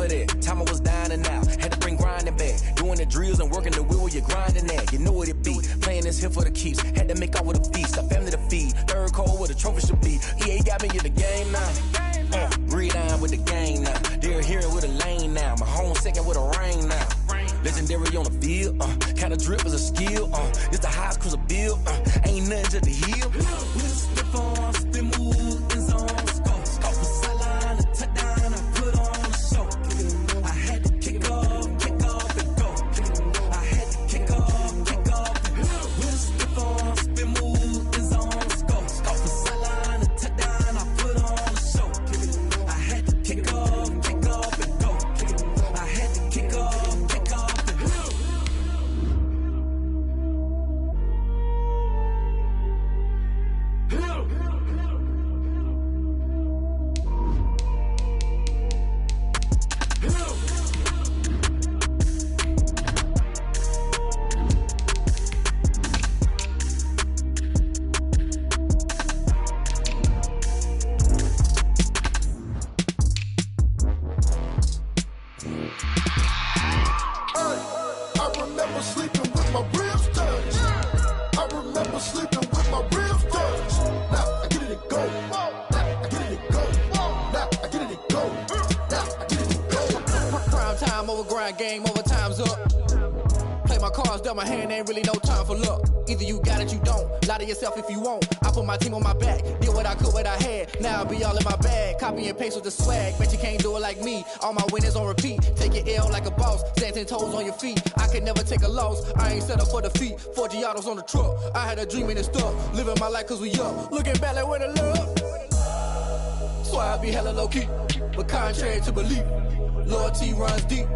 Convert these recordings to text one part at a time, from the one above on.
for that. Time I was down and out. Had to bring grinding back. Doing the drills and working the wheel where you're grinding at. You know what it be. Playing this here for the keeps. Had to make off with a feast. A family to feed. Third cold where the trophy should be. EA got me in the game now. Breathe down with the game now. They're here with a lane now. My home second with a rain now. Legendary on the field. Kinda drip is a skill. It's the highest cruiser bill. Ain't nothing to the hill. Slip on, spin move, in zone. Scope for sideline, a touchdown. I put on a show. I had to kick off and go. I had to kick off and go. Slip on, spin move, in zone. Scope for sideline, a touchdown. I put on a show. I had to kick off and go. I had to kick off. Game over, time's up. Play my cards, dealt my hand, ain't really no time for luck. Either you got it, you don't. Lie to yourself if you won't. I put my team on my back, did what I could, what I had. Now I'll be all in my bag, copy and paste with the swag. Bet you can't do it like me. All my winners on repeat. Take your L like a boss, stand 10 toes on your feet. I can never take a loss. I ain't set up for defeat. 4 Giottos on the truck. I had a dream and it's stuck. Living my life cause we up. Looking back like where the love. So I be hella low key, but contrary to belief, loyalty runs deep.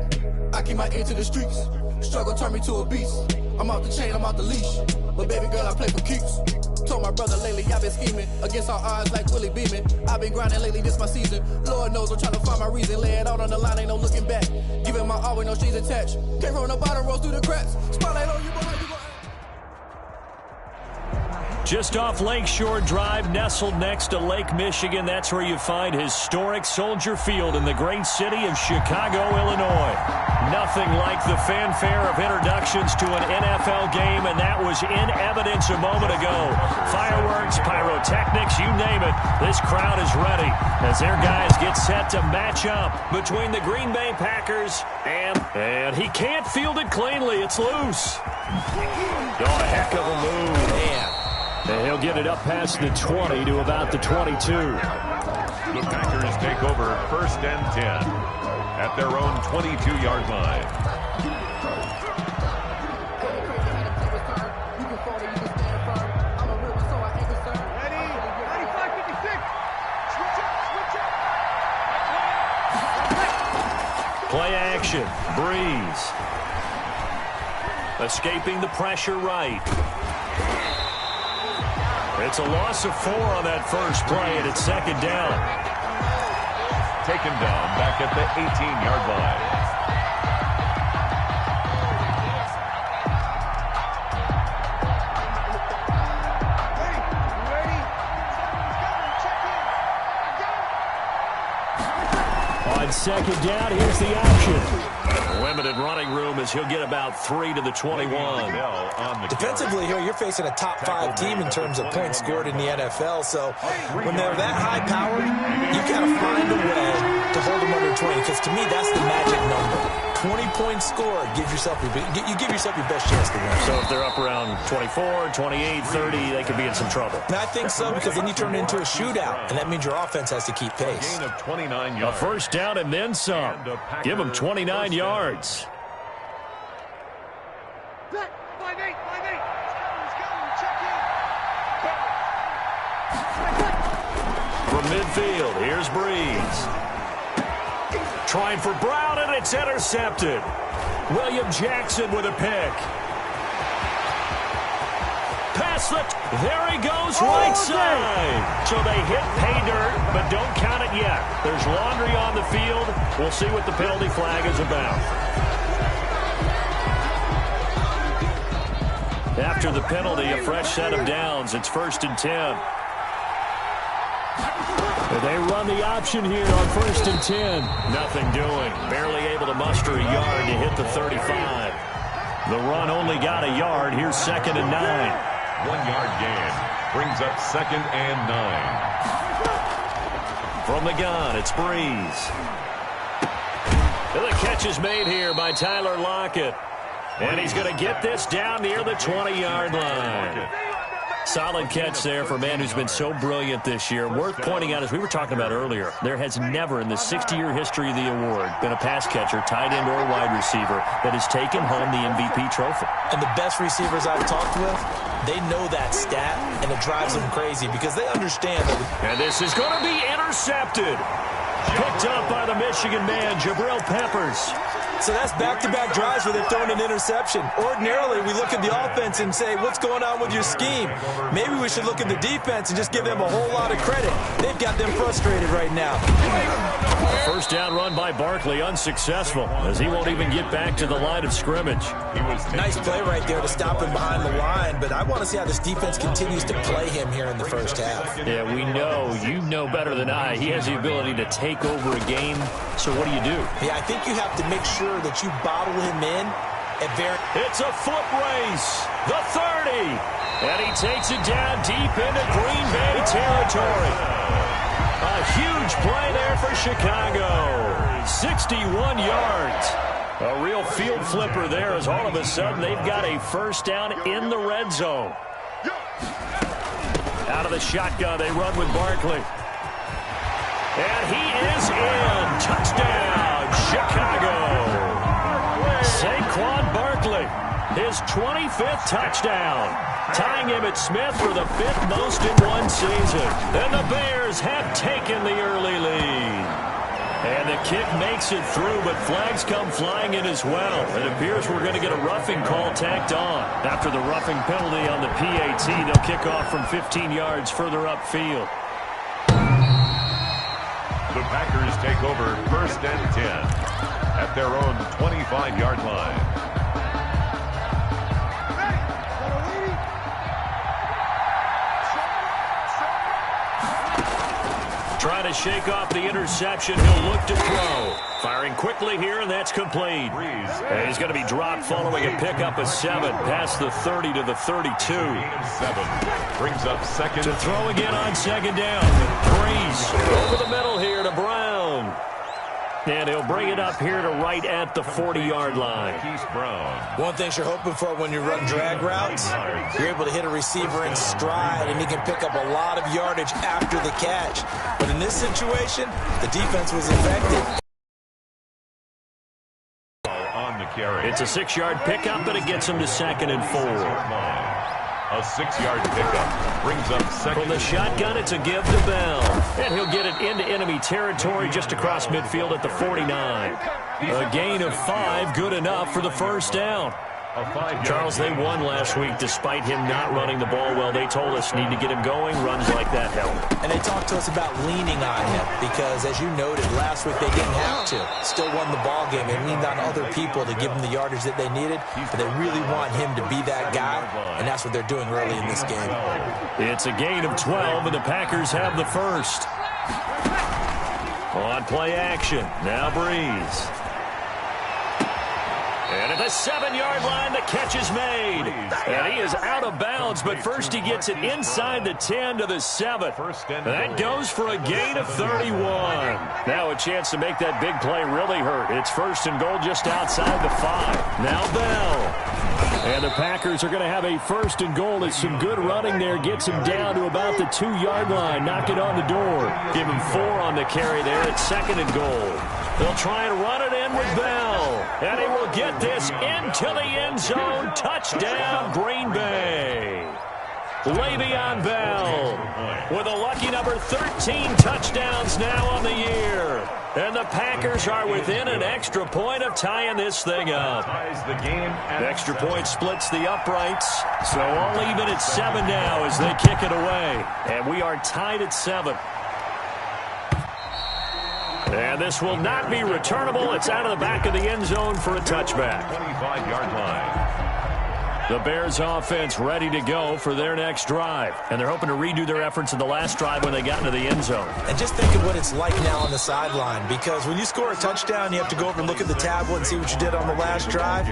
I keep my ear to the streets. Struggle turned me to a beast. I'm out the chain, I'm out the leash. But baby girl, I play for keeps. Told my brother lately, I've been scheming against all odds like Willie Beeman. I've been grinding lately, this my season. Lord knows I'm trying to find my reason. Lay it out on the line, ain't no looking back. Giving my all with no strings attached. Came from the bottom, rose through the cracks. Spotlight on you, boy, you go. Just off Lakeshore Drive, nestled next to Lake Michigan. That's where you find historic Soldier Field in the great city of Chicago, Illinois. Nothing like the fanfare of introductions to an NFL game, and that was in evidence a moment ago. Fireworks, pyrotechnics, you name it. This crowd is ready as their guys get set to match up between the Green Bay Packers and he can't field it cleanly. It's loose. Oh, a heck of a move. Man. And he'll get it up past the 20 to about the 22. The Packers take over 1st and 10 at their own 22-yard line. Play action. Breeze. Escaping the pressure right. It's a loss of 4 on that first play, and it's 2nd down. Taken down back at the 18-yard line. On 2nd down, here's the action. Limited running room as he'll get about 3 to the 21. Defensively here, you're facing a top 5 team in terms of points scored in the NFL. So when they're that high powered, you got to find a way to hold them under 20. Because to me, that's the magic number. 20 points scored, you give yourself your best chance to win. So if they're up around 24, 28, 30, they could be in some trouble. And I think so, because then you turn it into a shootout, and that means your offense has to keep pace. A gain of 29 yards. A first down and then some. Give them 29 yards. From midfield, here's Breeze. Trying for Brown, and it's intercepted. William Jackson with a pick. Pass it. There he goes, right side. So they hit pay dirt, but don't count it yet. There's laundry on the field. We'll see what the penalty flag is about. After the penalty, a fresh set of downs. It's 1st and 10. They run the option here on 1st and 10. Nothing doing. Barely able to muster a yard to hit the 35. The run only got a yard. Here's 2nd and 9. 1 yard gain. Brings up 2nd and 9. From the gun, it's Breeze. The catch is made here by Tyler Lockett. And he's going to get this down near the 20-yard line. Solid catch there for a man who's been so brilliant this year. Worth pointing out, as we were talking about earlier, there has never in the 60-year history of the award been a pass catcher, tight end, or wide receiver that has taken home the MVP trophy. And the best receivers I've talked with, they know that stat, and it drives them crazy because they understand that. And this is going to be intercepted. Picked up by the Michigan man, Jabril Peppers. So that's back-to-back drives where they're throwing an interception. Ordinarily, we look at the offense and say, what's going on with your scheme? Maybe we should look at the defense and just give them a whole lot of credit. They've got them frustrated right now. A first down run by Barkley, unsuccessful, as he won't even get back to the line of scrimmage. Nice play right there to stop him behind the line, but I want to see how this defense continues to play him here in the first half. Yeah, we know, you know better than I, he has the ability to take over a game. So what do you do? Yeah, I think you have to make sure that you bottle him in at It's a foot race. The 30. And he takes it down deep into Green Bay territory. A huge play there for Chicago. 61 yards. A real field flipper there as all of a sudden they've got a first down in the red zone. Out of the shotgun, they run with Barkley. And he is in. Touchdown, Chicago. Saquon Barkley, his 25th touchdown, tying Emmitt Smith for the 5th most in one season. And the Bears have taken the early lead. And the kick makes it through, but flags come flying in as well. It appears we're going to get a roughing call tacked on. After the roughing penalty on the PAT, they'll kick off from 15 yards further upfield. The Packers take over 1st and 10 at their own 25-yard line. Trying to shake off the interception. He'll look to throw. Firing quickly here, and that's complete. And he's going to be dropped following a pickup of 7 past the 30 to the 32. 7 brings up 2nd. To throw again on 2nd down. Breeze over the middle here to Brown. And he'll bring it up here to right at the 40-yard line. One thing you're hoping for when you run drag routes, you're able to hit a receiver in stride, and he can pick up a lot of yardage after the catch. But in this situation, the defense was effective. On the carry. It's a 6-yard pickup, but it gets him to 2nd and 4. A 6-yard pickup brings up 2nd. From the shotgun, it's a give to Bell. And he'll get it into enemy territory just across midfield at the 49. A gain of 5, good enough for the first down. Charles, they won last week despite him not running the ball well. They told us need to get him going. Runs like that help. And they talked to us about leaning on him because, as you noted, last week they didn't have to. Still won the ball game. They leaned on other people to give them the yardage that they needed. But they really want him to be that guy, and that's what they're doing early in this game. It's a gain of 12, and the Packers have the first. On play action, now Breeze. And at the 7-yard line, the catch is made. And he is out of bounds, but first he gets it inside the 10 to the 7. That goes for a gain of 31. Now a chance to make that big play really hurt. It's 1st and goal just outside the 5. Now Bell. And the Packers are going to have a 1st and goal as some good running there gets him down to about the 2-yard line. Knock it on the door. Give him 4 on the carry there at 2nd and goal. They'll try and run it in with Bell. And he will get this into the end zone. Touchdown, Green Bay. Le'Veon Bell with a lucky number 13 touchdowns now on the year. And the Packers are within an extra point of tying this thing up. The extra point splits the uprights. So all even at 7 now as they kick it away. And we are tied at 7. And this will not be returnable. It's out of the back of the end zone for a touchback. 25-yard line. The Bears offense ready to go for their next drive. And they're hoping to redo their efforts in the last drive when they got into the end zone. And just think of what it's like now on the sideline, because when you score a touchdown, you have to go over and look at the tablet and see what you did on the last drive.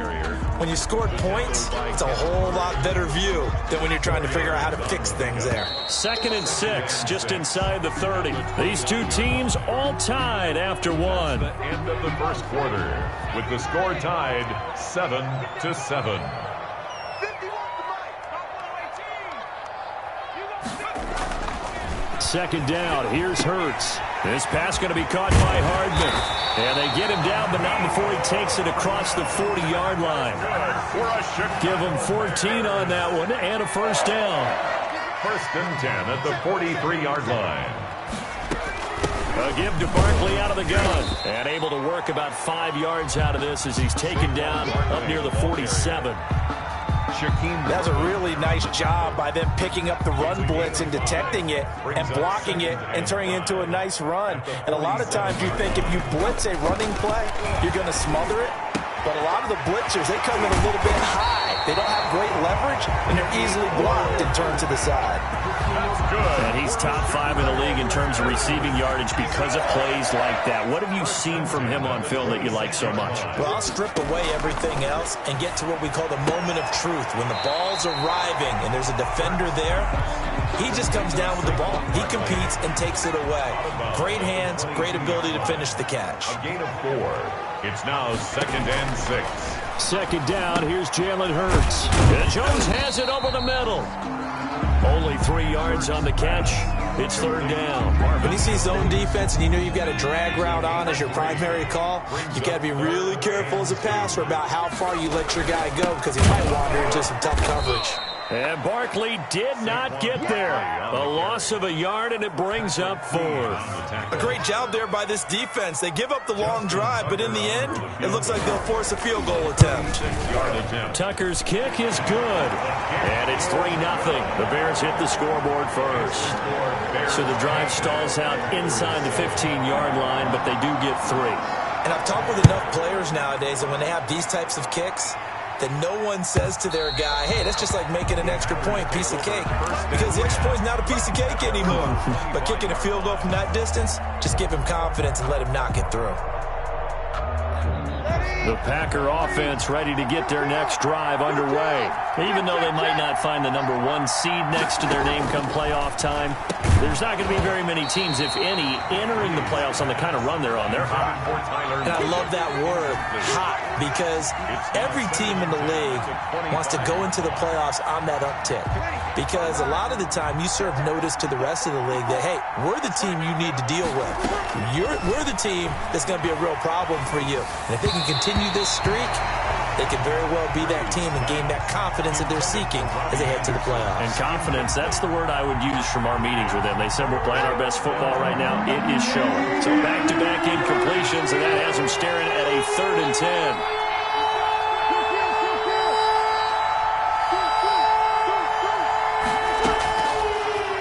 When you scored points, it's a whole lot better view than when you're trying to figure out how to fix things there. 2nd and 6, just inside the 30. These two teams all tied after one. The end of the first quarter, with the score tied 7-7. Second down, here's Hurts. This pass going to be caught by Hardman. And they get him down, but not before he takes it across the 40-yard line. Give him 14 on that one and a first down. 1st and 10 at the 43-yard line. A give to Barkley out of the gun. And able to work about 5 yards out of this as he's taken down up near the 47. That's a really nice job by them picking up the run blitz and detecting it and blocking it and turning it into a nice run. And a lot of times you think if you blitz a running play, you're going to smother it. But a lot of the blitzers, they come in a little bit high. They don't have great leverage, and they're easily blocked and turned to the side. And he's top 5 in the league in terms of receiving yardage because of plays like that. What have you seen from him on film that you like so much? Well, I'll strip away everything else and get to what we call the moment of truth. When the ball's arriving and there's a defender there, he just comes down with the ball. He competes and takes it away. Great hands, great ability to finish the catch. A gain of 4. It's now 2nd and 6. Second down, here's Jalen Hurts. And Jones has it over the middle. Only 3 yards on the catch. It's 3rd down. When you see zone defense and you know you've got a drag route on as your primary call, you've got to be really careful as a passer about how far you let your guy go because he might wander into some tough coverage. And Barkley did not get there. A loss of a yard, and it brings up 4th. A great job there by this defense. They give up the long drive, but in the end, it looks like they'll force a field goal attempt. Tucker's kick is good. And it's 3-0. The Bears hit the scoreboard first. So the drive stalls out inside the 15-yard line, but they do get 3. And I've talked with enough players nowadays that when they have these types of kicks, that no one says to their guy, hey, that's just like making an extra point, piece of cake. Because the extra point is not a piece of cake anymore. But kicking a field goal from that distance, just give him confidence and let him knock it through. The Packer offense ready to get their next drive underway. Even though they might not find the number 1 seed next to their name come playoff time, there's not going to be very many teams, if any, entering the playoffs on the kind of run they're on. They're hot. And I love that word, hot, because every team in the league wants to go into the playoffs on that uptick. Because a lot of the time you serve notice to the rest of the league that, hey, we're the team you need to deal with. We're the team that's going to be a real problem for you. And if they can continue this streak, they could very well be that team and gain that confidence that they're seeking as they head to the playoffs. And confidence, that's the word I would use from our meetings with them. They said we're playing our best football right now. It is showing. So back-to-back incompletions, and that has them staring at a 3rd and 10.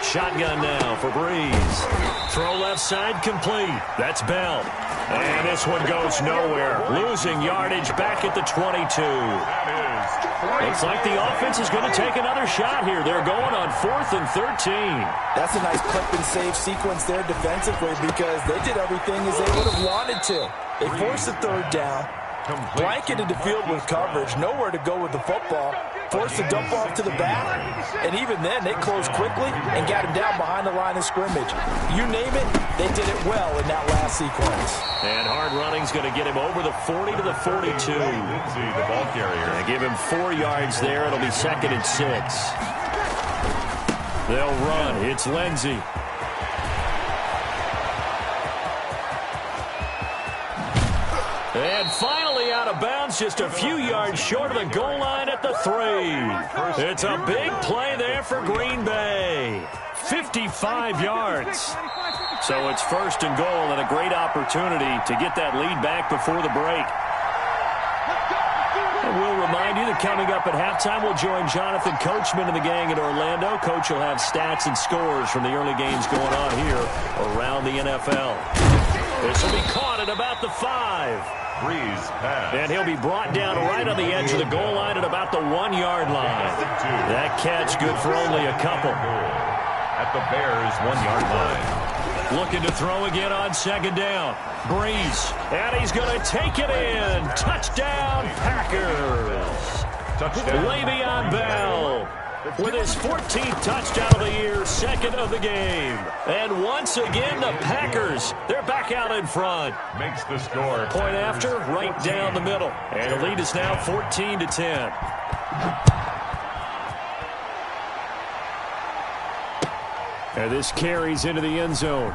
Shotgun now for Breeze. Throw left side complete. That's Bell. And this one goes nowhere. Losing yardage back at the 22. Looks like the offense is going to take another shot here. They're going on 4th and 13. That's a nice clip and save sequence there defensively because they did everything as they would have wanted to. They forced the 3rd down, blanketed the field with coverage, nowhere to go with the football, forced to dump off to the back, and even then they closed quickly and got him down behind the line of scrimmage. You name it, they did it well in that last sequence. And hard running's going to get him over the 40 to the 42. The ball carrier. They give him 4 yards there. It'll be 2nd and 6. They'll run. It's Lindsey. And finally out of bounds, just a few yards short of the goal line at the 3. It's a big play there for Green Bay. 55 yards. So it's 1st and goal and a great opportunity to get that lead back before the break. And we'll remind you that coming up at halftime, we'll join Jonathan Coachman and the gang in Orlando. Coach will have stats and scores from the early games going on here around the NFL. This will be caught at about the 5. Breeze pass. And he'll be brought down right on the edge of the goal line at about the 1-yard line. That catch good for only a couple. At the Bears' 1-yard line. Looking to throw again on 2nd down. Breeze. And he's going to take it in. Touchdown, Packers. Touchdown. Le'Veon Bell with his 14th touchdown of the year, 2nd of the game. And once again, the Packers, they're back out in front. Makes the score. Point after, right down the middle. And the lead is now 14-10. And this carries into the end zone.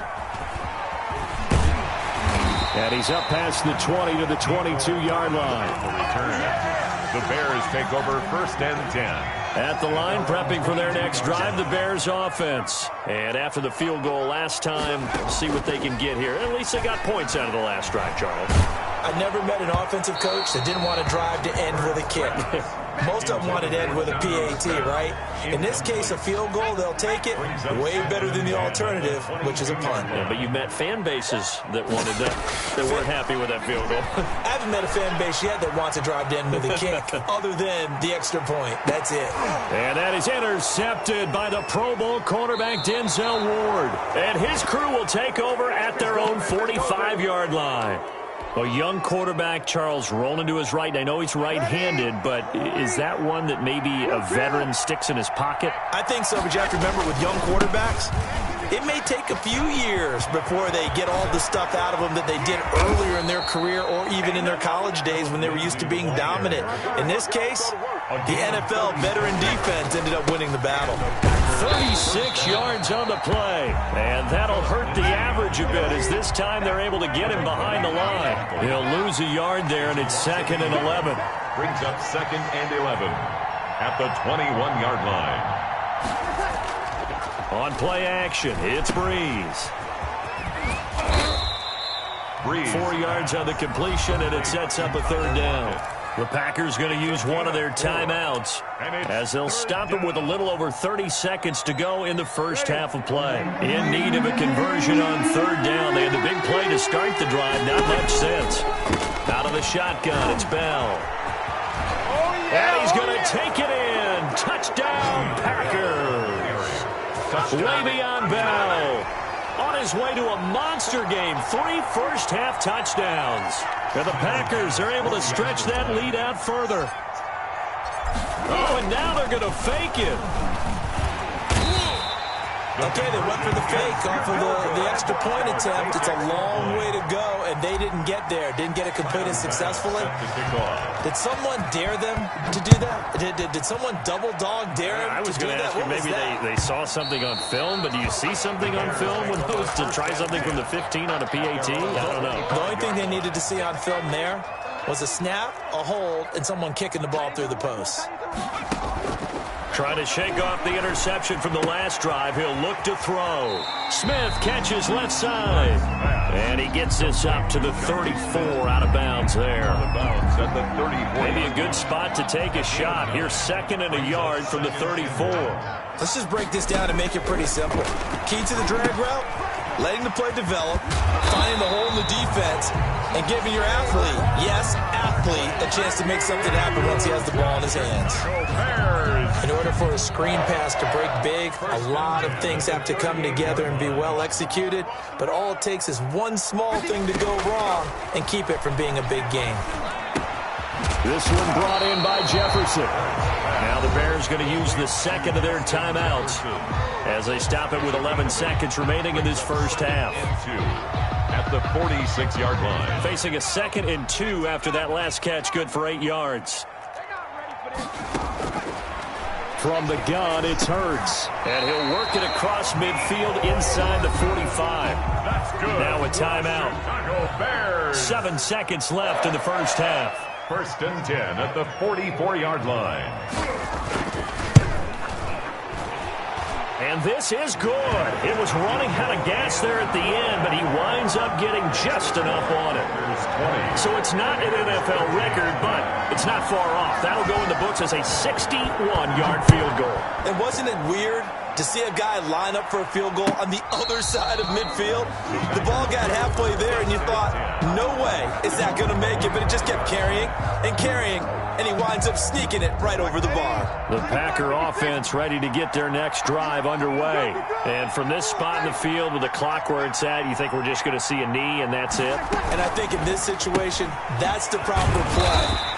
And he's up past the 20 to the 22-yard line. Return. The Bears take over 1st and 10. At the line, prepping for their next drive, the Bears offense. And after the field goal last time, see what they can get here. At least they got points out of the last drive, Charles. I never met an offensive coach that didn't want to drive to end with a kick. Most of them wanted to end with a PAT, right? In this case, a field goal, they'll take it. Way better than the alternative, which is a punt. Yeah, but you met fan bases that wanted that, that weren't happy with that field goal. I haven't met a fan base yet that wants to drive to end with a kick, other than the extra point. That's it. And that is intercepted by the Pro Bowl cornerback Denzel Ward. And his crew will take over at their own 45-yard line. A young quarterback, Charles, rolling to his right. I know he's right-handed, but is that one that maybe a veteran sticks in his pocket? I think so, but you have to remember with young quarterbacks, it may take a few years before they get all the stuff out of them that they did earlier in their career or even in their college days when they were used to being dominant. In this case, the NFL veteran defense ended up winning the battle. 36 yards on the play, and that'll hurt the average a bit as this time they're able to get him behind the line. He'll lose a yard there, and it's 2nd and 11. Brings up 2nd and 11 at the 21-yard line. On play action, it's Breeze. 4 yards on the completion, and it sets up a 3rd down. The Packers going to use one of their timeouts as they'll stop it with a little over 30 seconds to go in the first half of play. In need of a conversion on 3rd down. They had the big play to start the drive. Not much sense. Out of the shotgun, it's Bell. And he's going to take it in. Touchdown, Packers. Le'Veon Bell on his way to a monster game. 3 first-half touchdowns. And the Packers are able to stretch that lead out further. Oh, and now they're going to fake it. Okay, they went for the fake off of the extra point attempt. It's a long way to go, and they didn't get there. Didn't get it completed successfully. Did someone dare them to do that? Did someone double-dog dare them to do that? I was going to ask you, maybe they saw something on film, but do you see something on film when those to try something from the 15 on a PAT? I don't know. The only thing they needed to see on film there was a snap, a hold, and someone kicking the ball through the post. Trying to shake off the interception from the last drive. He'll look to throw. Smith catches left side. And he gets this up to the 34 out of bounds there. At the 34. Maybe a good spot to take a shot. Here's 2nd and a yard from the 34. Let's just break this down and make it pretty simple. Key to the drag route, letting the play develop, finding the hole in the defense, and giving your athlete, yes, athlete, a chance to make something happen once he has the ball in his hands. In order for a screen pass to break big, a lot of things have to come together and be well executed, but all it takes is one small thing to go wrong and keep it from being a big game. This one brought in by Jefferson. Now the Bears going to use the 2nd of their timeouts as they stop it with 11 seconds remaining in this first half. At the 46-yard line. Facing a 2nd and 2 after that last catch, good for 8 yards. From the gun, it's Hurts. And he'll work it across midfield inside the 45. That's good. Now a timeout. Chicago Bears. 7 seconds left in the first half. 1st and 10 at the 44-yard line. And this is good. It was running out of gas there at the end, but he winds up getting just enough on it. So it's not an NFL record, but it's not far off. That'll go in the books as a 61-yard field goal. And wasn't it weird To see a guy line up for a field goal on the other side of midfield, the ball got halfway there, and you thought, no way is that going to make it, but it just kept carrying and carrying, and he winds up sneaking it right over the bar. The Packer offense ready to get their next drive underway. And from this spot in the field with the clock where it's at, you think we're just going to see a knee and that's it? And I think in this situation, that's the proper play.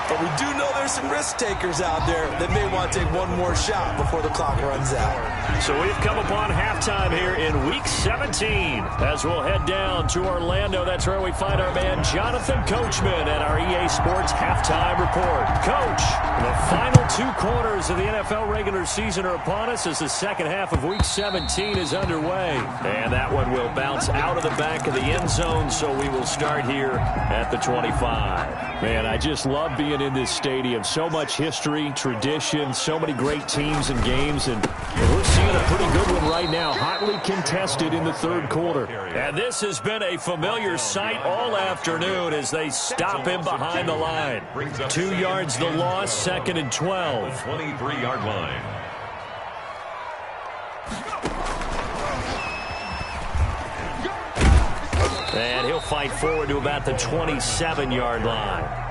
But we do know there's some risk takers out there that may want to take one more shot before the clock runs out. So we've come upon halftime here in Week 17 as we'll head down to Orlando. That's where we find our man Jonathan Coachman at our EA Sports Halftime Report. Coach, the final 2 quarters of the NFL regular season are upon us as the second half of Week 17 is underway. And that one will bounce out of the back of the end zone, so we will start here at the 25. Man, I just love being in this stadium. So much history, tradition, so many great teams and games, and we're seeing a pretty good one right now, hotly contested in the third quarter. And this has been a familiar sight all afternoon as they stop him behind the line. 2 yards the loss, 2nd and 12. 23-yard line. And he'll fight forward to about the 27-yard line.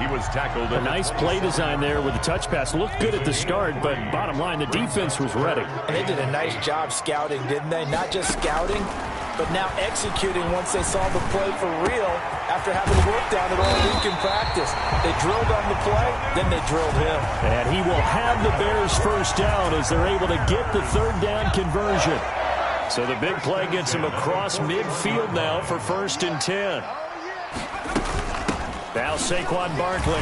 He was tackled. A nice play design there with the touch pass. Looked good at the start, but bottom line, the defense was ready. And they did a nice job scouting, didn't they? Not just scouting, but now executing once they saw the play for real after having worked on it all week in practice. They drilled on the play, then they drilled him. And he will have the Bears first down as they're able to get the third down conversion. So the big play gets him across midfield now for 1st and 10. Now Saquon Barkley.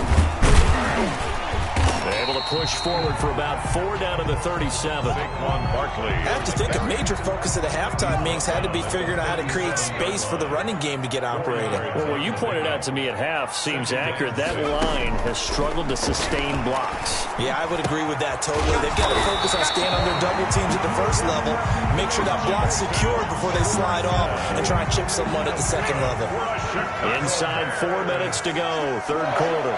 They're able to push forward for about 4 down to the 37. Saquon Barkley. I have to think a major focus of the halftime meetings had to be figuring out how to create space for the running game to get operating. Well, what you pointed out to me at half seems accurate. That line has struggled to sustain blocks. Yeah, I would agree with that totally. They've got to focus on staying on their double teams at the first level, make sure that block's secured before they slide off and try and chip someone at the second level. Inside 4 minutes to go, third quarter.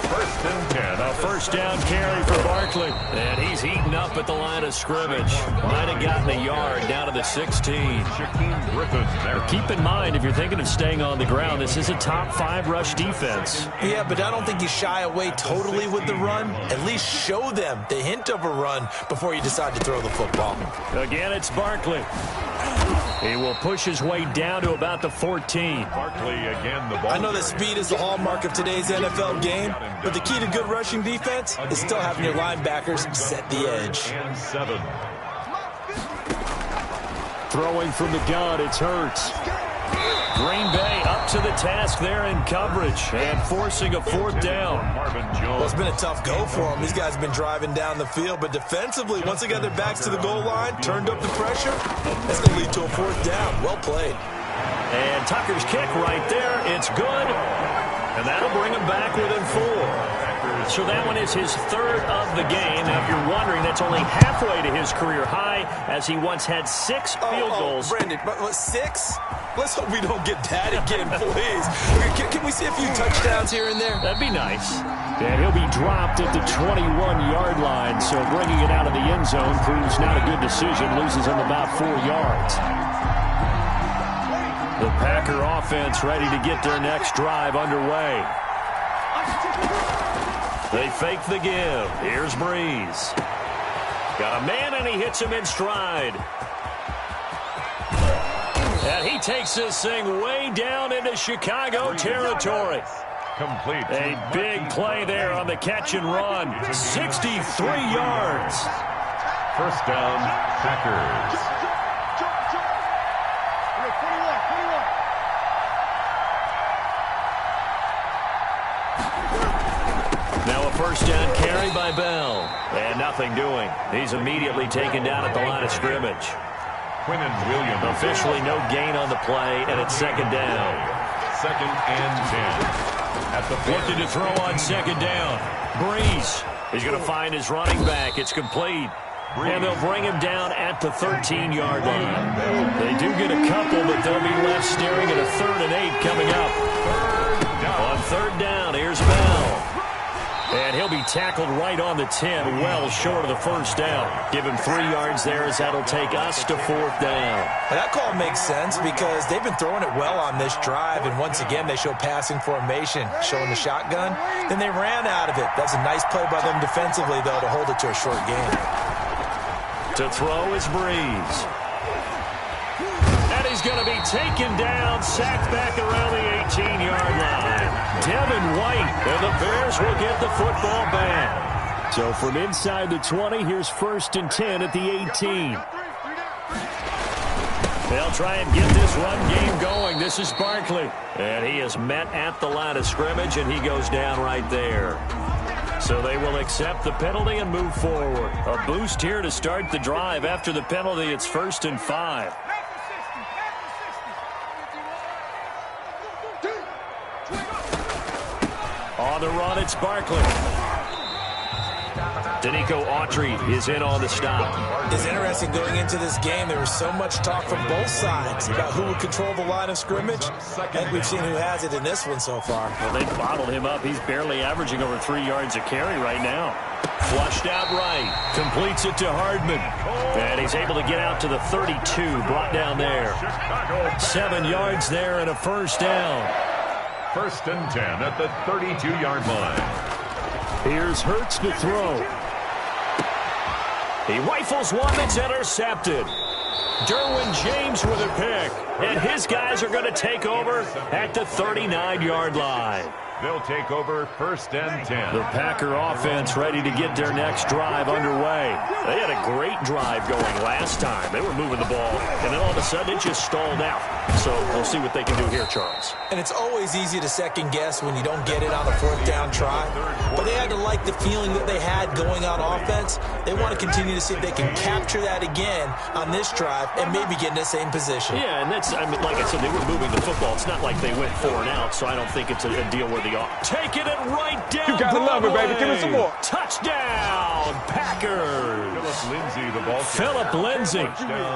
1st and 10. A first down carry for Barkley. And he's heating up at the line of scrimmage. Might have gotten a yard down to the 16. Shaquem Griffin there. Keep in mind, if you're thinking of staying on the ground, this is a top 5 rush defense. Yeah, but I don't think you shy away totally with the run. At least show them the hint of a run before you decide to throw the football. Again, it's Barkley. He will push his way down to about the 14. Barkley again, the ball. I know that speed is the hallmark of today's NFL game, but the key to good rushing defense is still having your linebackers set the edge. And 7. Throwing from the gun, it's Hurts. Green Bay up to the task there in coverage and forcing a 4th down. Well, it's been a tough go for them. These guys have been driving down the field, but defensively, once they got their backs to the goal line, turned up the pressure, that's going to lead to a 4th down. Well played. And Tucker's kick right there. It's good. And that'll bring him back within 4. So that one is his 3rd of the game. Now, if you're wondering, that's only halfway to his career high, as he once had 6 field goals. Brandon, but 6? Let's hope we don't get that again, please. Can we see a few touchdowns here and there? That'd be nice. And he'll be dropped at the 21-yard line, so bringing it out of the end zone proves not a good decision. Loses him about 4 yards. The Packer offense ready to get their next drive underway. They fake the give. Here's Breeze. Got a man, and he hits him in stride. And he takes this thing way down into Chicago territory. Complete. A big play there on the catch and run. 63 yards. 1st down, Packers. Now a first down carry by Bell. And nothing doing. He's immediately taken down at the line of scrimmage. Quinnen Williams. Officially no gain on the play, and it's 2nd down. 2nd and 10. At the looking to throw on 2nd down. Breeze. He's going to find his running back. It's complete. And they'll bring him down at the 13-yard line. They do get a couple, but they'll be left staring at a 3rd and 8 coming up. On 3rd down, here's Bell. And he'll be tackled right on the 10, well short of the first down. Give him 3 yards there as that'll take us to 4th down. Well, that call makes sense because they've been throwing it well on this drive, and once again they show passing formation, showing the shotgun. Then they ran out of it. That's a nice play by them defensively, though, to hold it to a short game. To throw is Breeze. And he's going to be taken down, sacked back around the 18-yard line. Devin White, and the Bears will get the football back. So from inside the 20, here's 1st and 10 at the 18. They'll try and get this run game going. This is Barkley. And he is met at the line of scrimmage, and he goes down right there. So they will accept the penalty and move forward. A boost here to start the drive. After the penalty, it's 1st and 5. On the run, it's Barkley. Danico Autry is in on the stop. It's interesting going into this game. There was so much talk from both sides about who would control the line of scrimmage. I think we've seen who has it in this one so far. Well, they bottled him up. He's barely averaging over 3 yards a carry right now. Flushed out right. Completes it to Hardman. And he's able to get out to the 32. Brought down there. 7 yards there and a 1st down. 1st and 10 at the 32-yard line. Here's Hurts to throw. He rifles one that's intercepted. Derwin James with a pick. And his guys are going to take over at the 39-yard line. They'll take over 1st and 10. The Packer offense ready to get their next drive underway. They had a great drive going last time. They were moving the ball, and then all of a sudden it just stalled out. So we'll see what they can do here, Charles. And it's always easy to second guess when you don't get it on a 4th down try. But they had to like the feeling that they had going on offense. They want to continue to see if they can capture that again on this drive and maybe get in the same position. Yeah, and that's, I mean, like I said, they were moving the football. It's not like they went 4 and out, so I don't think it's a deal where they are taking it right down. You gotta love it, baby. Give me some more. Touchdown, Packers. Phillip Lindsay,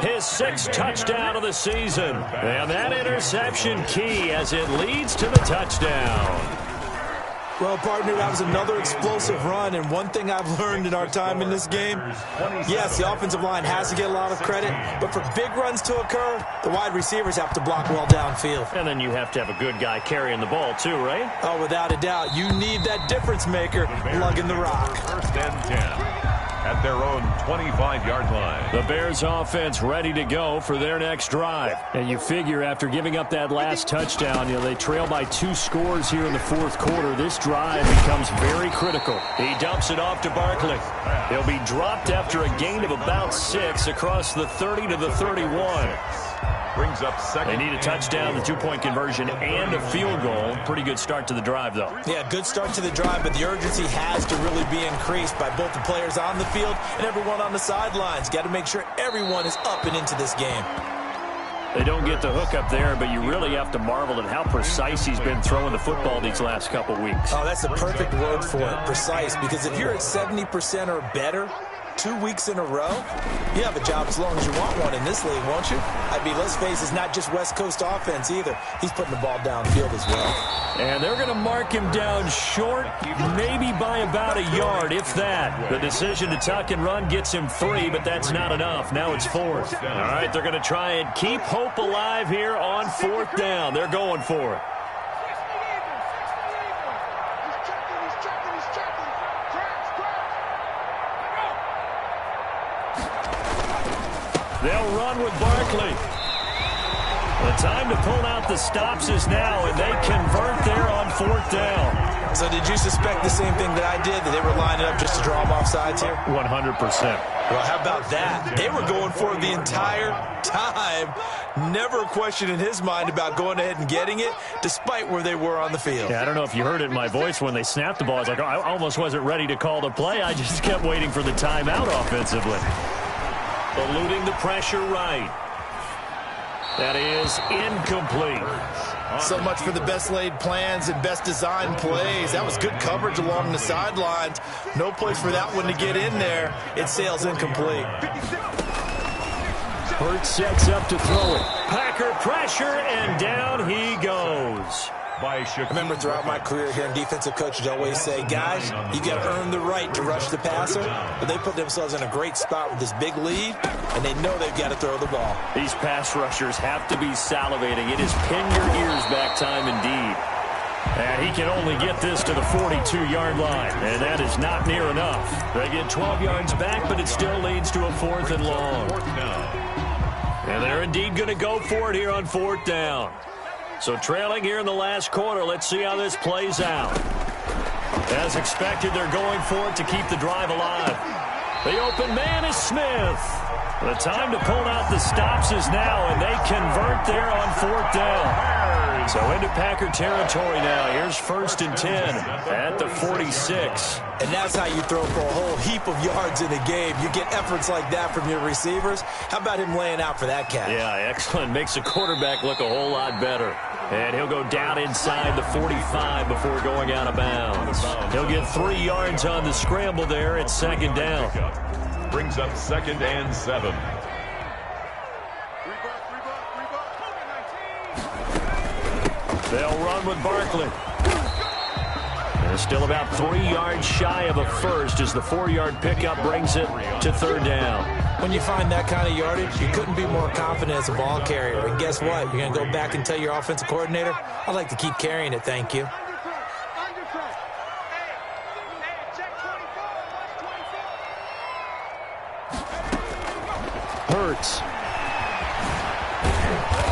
his 6th touchdown of the season. And that interception key as it leads to the touchdown. Well, partner, that was another explosive run, and one thing I've learned in our time in this game, yes, the offensive line has to get a lot of credit, but for big runs to occur, the wide receivers have to block well downfield. And then you have to have a good guy carrying the ball too, right? Oh, without a doubt. You need that difference maker lugging the rock. 1st and 10 at their own 25-yard line. The Bears offense ready to go for their next drive. And you figure after giving up that last touchdown, they trail by 2 scores here in the 4th quarter. This drive becomes very critical. He dumps it off to Barkley. He'll be dropped after a gain of about 6 across the 30 to the 31. Brings up 2nd. They need a touchdown, the 2-point conversion, and a field goal. Pretty good start to the drive, though. Yeah, good start to the drive, but the urgency has to really be increased by both the players on the field and everyone on the sidelines. Got to make sure everyone is up and into this game. They don't get the hook up there, but you really have to marvel at how precise he's been throwing the football these last couple weeks. Oh, that's the perfect word for it, precise, because if you're at 70% or better 2 weeks in a row, you have a job as long as you want one in this league, won't you? I mean, let's face it, it's not just West Coast offense either. He's putting the ball downfield as well. And they're going to mark him down short, maybe by about a yard, if that. The decision to tuck and run gets him 3, but that's not enough. Now it's 4th. All right, they're going to try and keep hope alive here on 4th down. They're going for it. They'll run with Barkley. The time to pull out the stops is now, and they convert there on 4th down. So did you suspect the same thing that I did, that they were lining up just to draw them off sides here? 100%. Well, how about that? They were going for it the entire time. Never a question in his mind about going ahead and getting it, despite where they were on the field. Yeah, I don't know if you heard it in my voice when they snapped the ball. I was like, I almost wasn't ready to call the play. I just kept waiting for the timeout offensively. Eluding the pressure right. That is incomplete. So much for the best laid plans and best designed plays. That was good coverage along the sidelines. No place for that one to get in there. It sails incomplete. Hurts sets up to throw it. Packer pressure, and down he goes. by I remember throughout my career hearing defensive coaches always say, guys, you got to earn the right to rush the passer. But they put themselves in a great spot with this big lead, and they know they've got to throw the ball. These pass rushers have to be salivating. It is pin your ears back time indeed. And he can only get this to the 42-yard line, and that is not near enough. They get 12 yards back, but it still leads to a 4th and long. And they're indeed going to go for it here on 4th down. So trailing here in the last quarter, let's see how this plays out. As expected, they're going for it to keep the drive alive. The open man is Smith. The time to pull out the stops is now, and they convert there on 4th down. So into Packer territory now. Here's 1st and 10 at the 46. And that's how you throw for a whole heap of yards in the game. You get efforts like that from your receivers. How about him laying out for that catch? Yeah, excellent. Makes the quarterback look a whole lot better. And he'll go down inside the 45 before going out of bounds. He'll get 3 yards on the scramble there at 2nd down. Brings up 2nd and 7. They'll run with Barkley. They're still about 3 yards shy of a first as the 4-yard pickup brings it to 3rd down. When you find that kind of yardage, you couldn't be more confident as a ball carrier. And guess what? You're going to go back and tell your offensive coordinator, I'd like to keep carrying it, thank you. Hurts.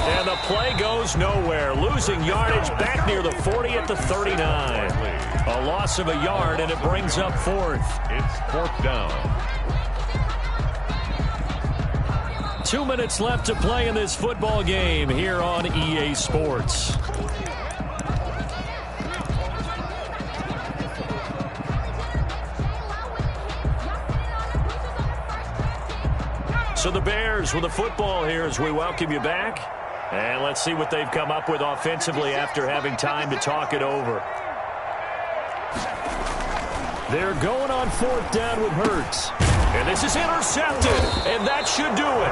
And the play goes nowhere. Losing yardage back near the 40 at the 39. A loss of a yard, and it brings up 4th. It's 4th down. 2 minutes left to play in this football game here on EA Sports. So the Bears with the football here as we welcome you back. And let's see what they've come up with offensively after having time to talk it over. They're going on 4th down with Hurts. And this is intercepted, and that should do it.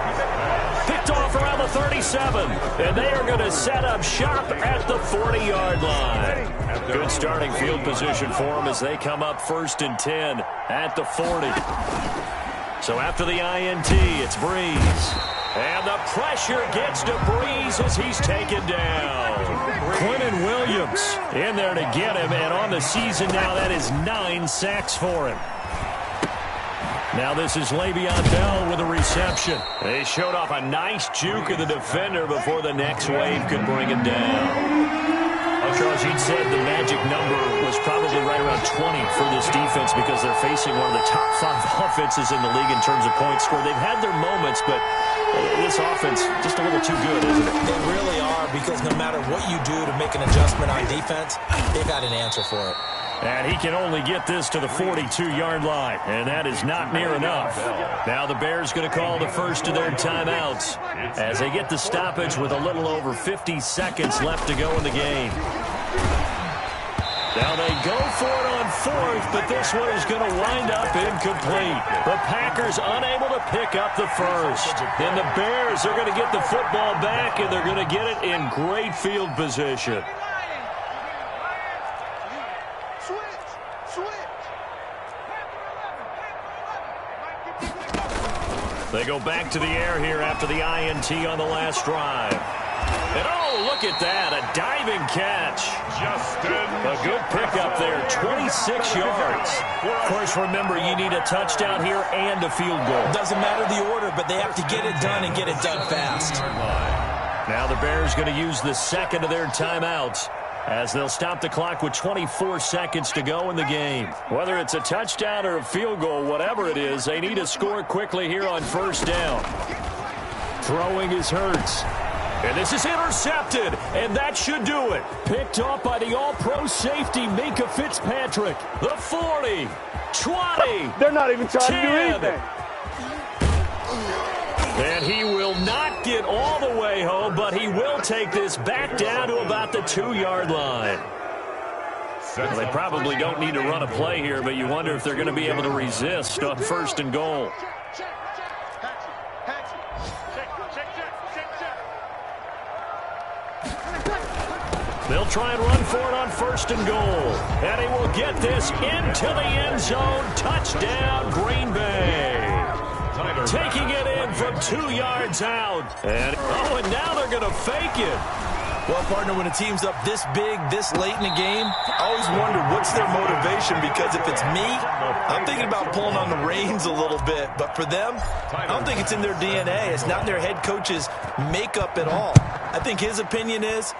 Picked off around the 37, and they are going to set up shop at the 40-yard line. Good starting field position for them as they come up 1st and 10 at the 40. So after the INT, it's Breeze. And the pressure gets to Breeze as he's taken down. Quentin Williams in there to get him, and on the season now, that is 9 sacks for him. Now this is Le'Veon Bell with a reception. They showed off a nice juke of the defender before the next wave could bring him down. Charles, you'd said the magic number was probably right around 20 for this defense because they're facing one of the top 5 offenses in the league in terms of points scored. They've had their moments, but this offense just a little too good, isn't it? They really are, because no matter what you do to make an adjustment on defense, they've got an answer for it. And he can only get this to the 42-yard line, and that is not near enough. Now the Bears going to call the first of their timeouts as they get the stoppage with a little over 50 seconds left to go in the game. Now they go for it on 4th, but this one is going to wind up incomplete. The Packers unable to pick up the first. And the Bears are going to get the football back, and they're going to get it in great field position. They go back to the air here after the INT on the last drive. And oh, look at that, a diving catch. A good pickup there, 26 yards. Of course, remember, you need a touchdown here and a field goal. Doesn't matter the order, but they have to get it done and get it done fast. Now the Bears going to use the second of their timeouts as they'll stop the clock with 24 seconds to go in the game. Whether it's a touchdown or a field goal, whatever it is, they need to score quickly here on 1st down. Throwing is Hurts. And this is intercepted, and that should do it. Picked off by the all-pro safety, Minkah Fitzpatrick. The 40, 20, They're not even trying 10. to do anything. And he will not get all the way home, but he will take this back down to about the 2-yard line. Well, they probably don't need to run a play here, but you wonder if they're going to be able to resist on 1st and goal. They'll try and run for it on 1st and goal. And he will get this into the end zone. Touchdown, Green Bay. Taking it in from 2 yards out. And now they're going to fake it. Well, partner, when a team's up this big, this late in the game, I always wonder what's their motivation, because if it's me, I'm thinking about pulling on the reins a little bit. But for them, I don't think it's in their DNA. It's not in their head coach's makeup at all. I think his opinion is,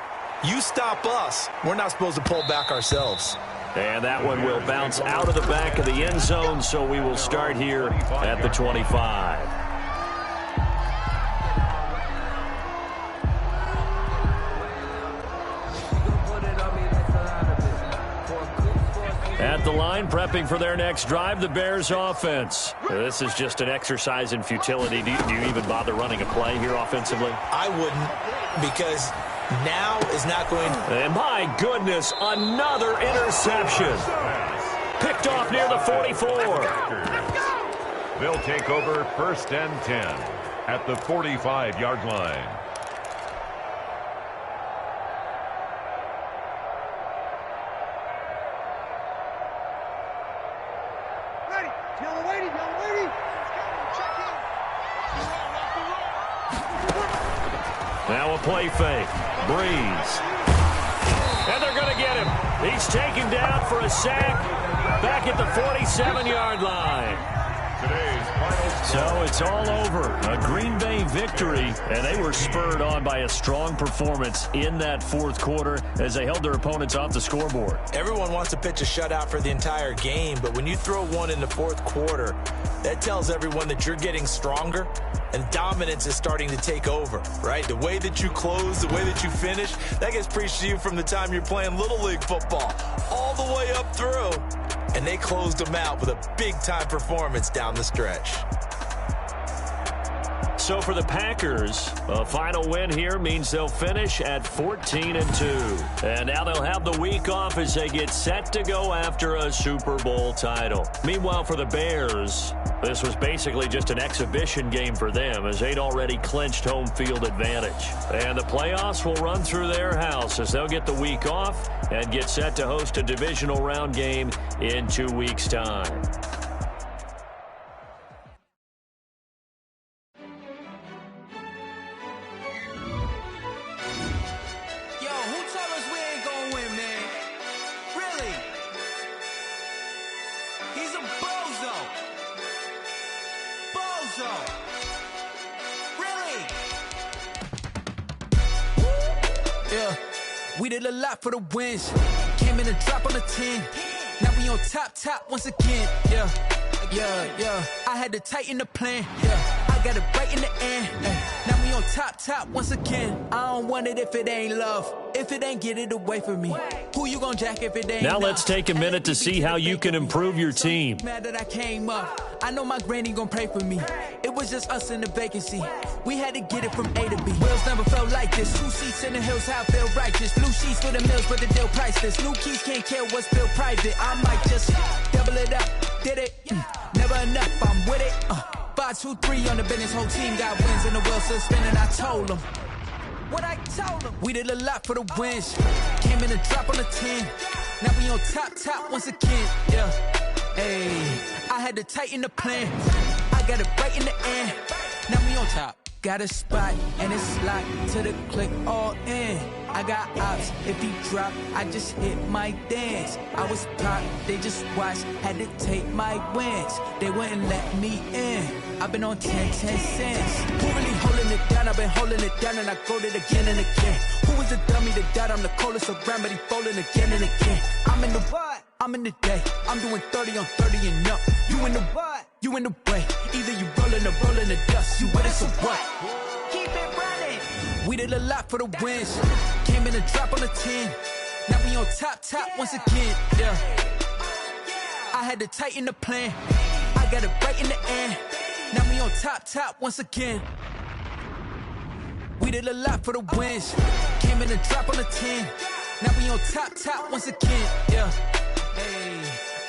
you stop us, we're not supposed to pull back ourselves. And that one will bounce out of the back of the end zone, so we will start here at the 25. At the line, prepping for their next drive, the Bears offense. This is just an exercise in futility. Do you even bother running a play here offensively? I wouldn't, because now is not going to... And my goodness, another interception. Picked off near the 44. They'll take over 1st and 10 at the 45-yard line. Now a play fake. Breeze. And they're going to get him. He's taken down for a sack back at the 47-yard line. So it's all over. A Green Bay victory, and they were spurred on by a strong performance in that 4th quarter as they held their opponents off the scoreboard. Everyone wants to pitch a shutout for the entire game, but when you throw one in the 4th quarter, that tells everyone that you're getting stronger and dominance is starting to take over, right? The way that you close, the way that you finish, that gets preached to you from the time you're playing Little League football all the way up through. And they closed them out with a big-time performance down the stretch. So for the Packers, a final win here means they'll finish at 14-2. And now they'll have the week off as they get set to go after a Super Bowl title. Meanwhile, for the Bears, this was basically just an exhibition game for them as they'd already clinched home field advantage. And the playoffs will run through their house as they'll get the week off and get set to host a divisional round game in 2 weeks' time. We did a lot for the wins. Came in a drop on the 10. Now we on top once again. Yeah. I had to tighten the plan. Yeah. I got it right in the end. Now we on top once again. I don't want it if it ain't love. If it ain't, get it away from me. Who you gon' jack if it ain't? Now let's take a minute to see how you can improve your team. Mad that I came up. I know my granny gon' pray for me. It was just us in the vacancy. We had to get it from A to B. Wheels never felt like this. 2 seats in the hills, how I feel righteous. Blue sheets for the mills, but the deal priceless. New keys can't care what's still private. I might just double it up. Did it? Never enough, I'm with it. 5, 2, 3 on the business. Whole team got wins and the wheels still spinning. I told them. What I told them. We did a lot for the wins. Came in a drop on the 10. Now we on top once again. Yeah. Hey, I had to tighten the plan. I got it right in the end. Now we on top. Got a spot and it's locked to the click all in. I got ops, if he drop, I just hit my dance. I was pop, they just watched, had to take my wins. They wouldn't let me in. I've been on 10 cents. Who really holding it down? I've been holding it down and I go it again and again. Who was the dummy that died? I'm the coldest around, but he folding again and again. I'm in the what? I'm in the day. I'm doing 30 on 30 and up. You in the what? You in the way. Either you rolling or rolling the dust. You with us or what? Keep it running. We did a lot for the wins. Came in a drop on the 10. Now we on top once again. Yeah. I had to tighten the plan. I got it right in the end. Now we on top once again. We did a lot for the wins. Came in a drop on the 10. Now we on top once again. Yeah. Hey,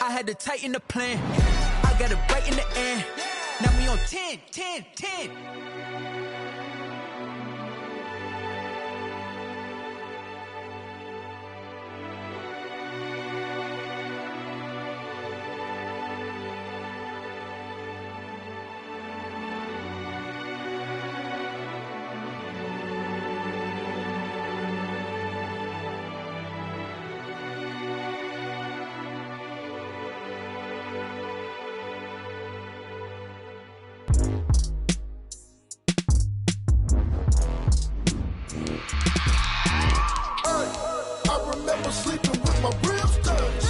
I had to tighten the plan. I got it right in the end. Now we on 10. remember sleeping with my ribs touched.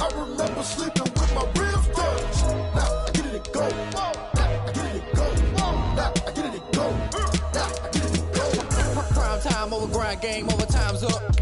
I remember sleeping with my ribs touched. Now I get it and go. Now I get it and go. Now I get it and go. Now I get it and go. Prime time over grind, game over, time's up.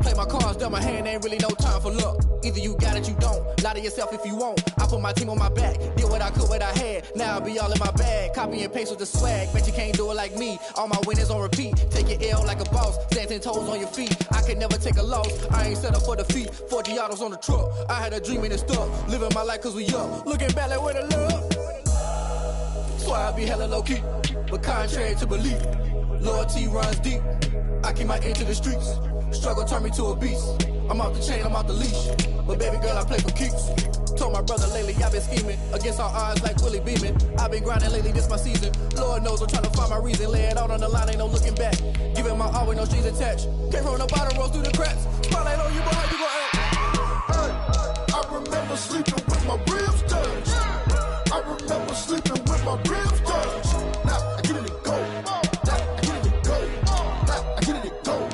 Play my cards, dealt my hand, ain't really no time for luck. Either you got it, you don't. Lie to yourself if you won't. I put my team on my back, did what I could, what I had. Now I be all in my bag, copy and paste with the swag. Bet you can't do it like me. All my winners on repeat. Take your L like a boss, stand 10 toes on your feet. I can never take a loss. I ain't set up for defeat. 40 autos on the truck. I had a dream and it stuck. Living my life cause we up. Looking back like where the love. So I be hella low key, but contrary to belief, loyalty runs deep. I keep my ear to the streets. Struggle turned me to a beast. I'm off the chain, I'm off the leash. But baby girl, I play for keeps. Told my brother lately, I've been scheming against all odds like Willie Beeman. I've been grinding lately, this my season. Lord knows I'm trying to find my reason. Lay it out on the line, ain't no looking back. Giving my all with no strings attached. Came from the bottom, rose through the cracks. Spotlight on you, but how you gon' act? Hey, I remember sleeping with my ribs touched. I remember sleeping with my ribs touched. Now I get it and go. Now I get it and go. Now I get it and go.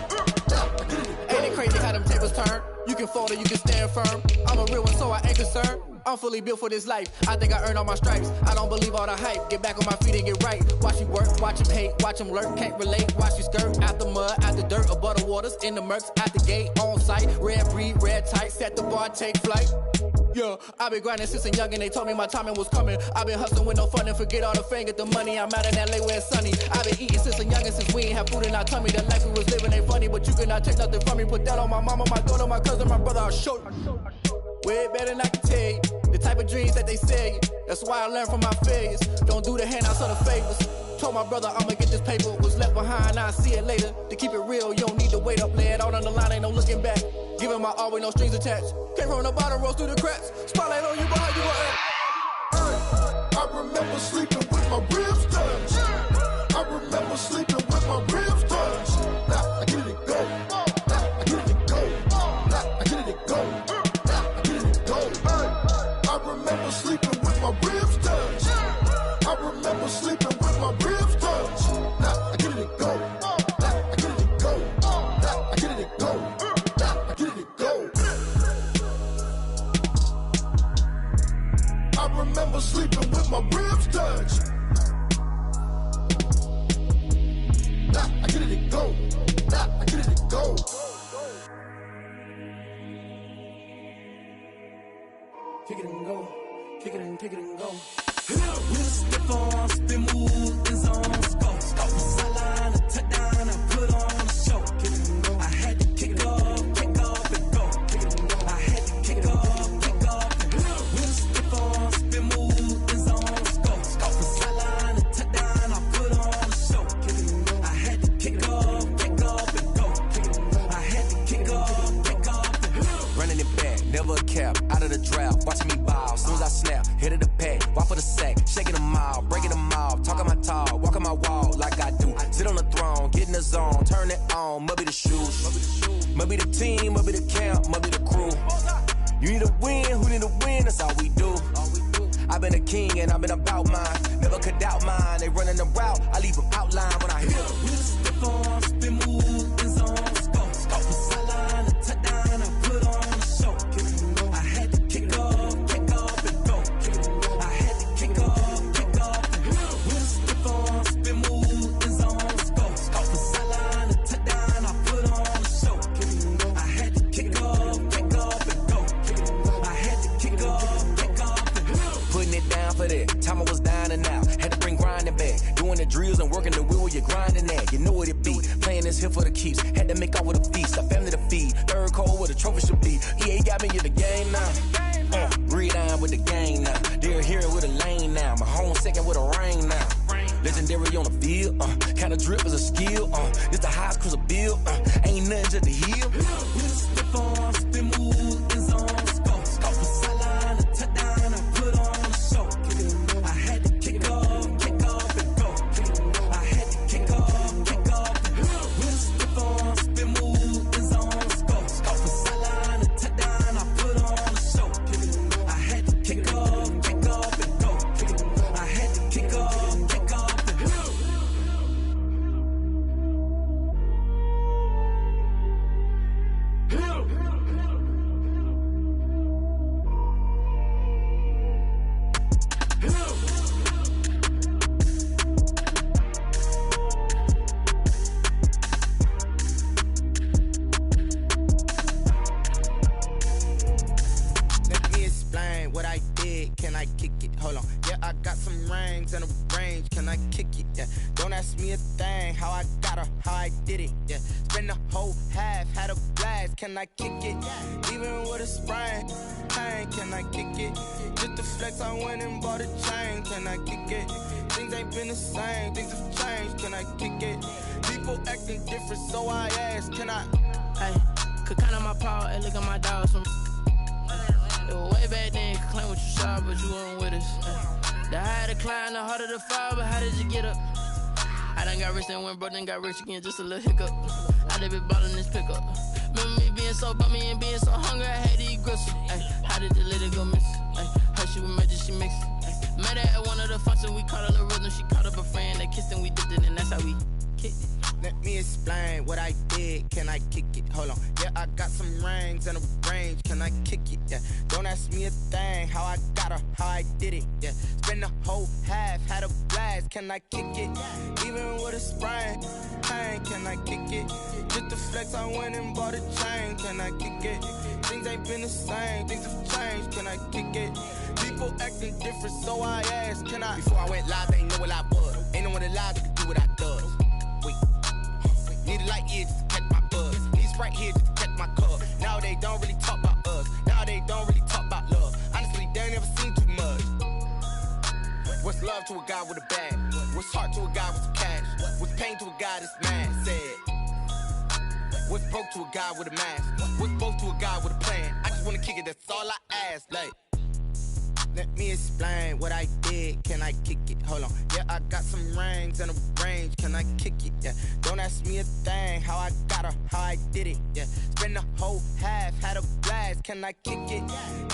Now I get it and go. Ain't it crazy how them tables turn? You can fold or you can stand firm. I'm a real one, so I ain't concerned. I'm fully built for this life. I think I earned all my stripes. I don't believe all the hype. Get back on my feet and get right. Watch you work, watch him hate, watch him lurk. Can't relate, watch you skirt. Out the mud, out the dirt, above the waters, in the murks, out the gate, on site. Red breed, red tight, set the bar, take flight. Yeah, I been grinding since a youngin', they told me my timing was coming. I been hustling with no fun and forget all the fame, get the money. I'm out in LA where it's sunny. I been eating since a youngin', since we ain't have food in our tummy. The life we was living ain't funny, but you cannot take nothing from me. Put that on my mama, my daughter, my cousin, my brother, I'll show you. Way better than I can tell you. The type of dreams that they sell you. That's why I learned from my failures. Don't do the handouts or the favors. Told my brother I'ma get this paper. Was left behind, I'll see it later. To keep it real, you don't need to wait up. Lay it out on the line, ain't no looking back. Giving my all with no strings attached. Came from the bottom, rose through the cracks. Spotlight on you, but how you gon' act? I remember sleeping with my ribs touched. I remember sleeping with my ribs touched. Now I get it and go. Now I get it and go. Now I get it and go. Now I get it and go. I remember sleeping with my ribs touched. I remember sleeping with my ribs touched. Now I get it and go. Now I get it and go. Now I get it and go. Now I get it and go. I remember sleeping with my ribs touched. Now I get it and go. Now I get it and go. Kick it and go. Kick it and go. We'll step on, spin, move, in zones, go. Sideline, a touchdown, I put on a show. I had to kick off and go. I had to kick off and go. We'll step on, spin, move, in zones, go. Sideline, a touchdown, I put on a show. I had to kick off and go. I had to kick off and go. Running it back, never a cap, out of the drought. Watching me ball, soon as I snap, hit of the pack, walk for the sack, shaking them all, breaking them off, talking my talk, walking my wall like I do. Sit on the throne, get in the zone, turn it on, must be the shoes, must be the team, must be the camp, must be the crew. You need a win, who need a win, that's all we do. I've been a king and I've been about mine, never could doubt mine. They running the route, I leave them outline when I hit them. We'll step on, spin, move, in zones, go. Sideline, a touchdown, I put on a show. I had to kick off and go. I had to kick off and go. We'll step on, spin, move, in zones, go. Sideline, a touchdown, I put on a show. I had to kick off and go. I had to kick off and go. Putting it down for that, time I was down and out. Had to bring grinding back, doing the drills and working the wheel where you're grinding at. You know what it be, playing this here for the keeps. Had to make out with a feast, a family to feed. Third cold where the trophy should be. EA got me in the game now. Breed on with the gang now. They're here with a lane now. My home second with a ring now. Legendary on the field, kind of drip is a skill. This the highest cruiser bill, ain't nothing just to heal. We'll step on, spin, move, in zones, go. Sideline, a touchdown, I put on a show. I had to kick off and go. I had to kick off and go. We'll step on, spin, move, in zones, go. Sideline, a touchdown, I put on a show. I had to kick off and go. I had to kick off and go. I kick it? Hold on. Yeah, I got some rings and a range. Can I kick it? Yeah. Don't ask me a thing. How I got her, how I did it. Yeah. Spend the whole half, had a blast. Can I kick it? Even with a sprain. Pain, can I kick it? Just the flex, I went and bought a chain. Can I kick it? Things ain't been the same. Things have changed. Can I kick it? People acting different, so I ask. Can I? Hey, could count on my power and look at my dogs. It was way back then, you could claim what you saw, but you weren't with us. The higher the climb, the harder the fall, but how did you get up? I done got rich and went broke, then got rich again, just a little hiccup. I done been ballin' this pickup. Remember me being so bummy and being so hungry, I had to eat gristle. Ay, how did the lady go miss? Ay, her she was magic, she mixed. Met her at one of the functions, we caught her the rhythm, she caught up a friend, they kissed and we dipped it, and that's how we kicked it. Let me explain what I did. Can I kick it? Hold on. Yeah, I got some rings and a range. Can I kick it? Yeah. Don't ask me a thing. How I got her, how I did it. Yeah. Spend the whole half, had a blast. Can I kick it? Even with a sprain. Pain, can I kick it? Just the flex, I went and bought a chain. Can I kick it? Things ain't been the same. Things have changed. Can I kick it? People acting different, so I asked. Can I? Before I went live, they ain't know what I was. Ain't no one alive that could do what I does. Wait. Need a light year just to catch my buzz. Need Sprite here just to catch my cup. Now they don't really talk about us. Now they don't really talk about love. Honestly, they ain't never seen too much. What's love to a guy with a bag? What's heart to a guy with some cash? What's pain to a guy that's mad? Said. What's broke to a guy with a mask? What's both to a guy with a plan? I just wanna kick it, that's all I ask. Like, let me explain what I did. Can I kick it? Hold on. Yeah, I got some rings and a range. Can I kick it? Yeah. Don't ask me a thing. How I got her, how I did it. Yeah. Spend the whole half, had a blast. Can I kick it?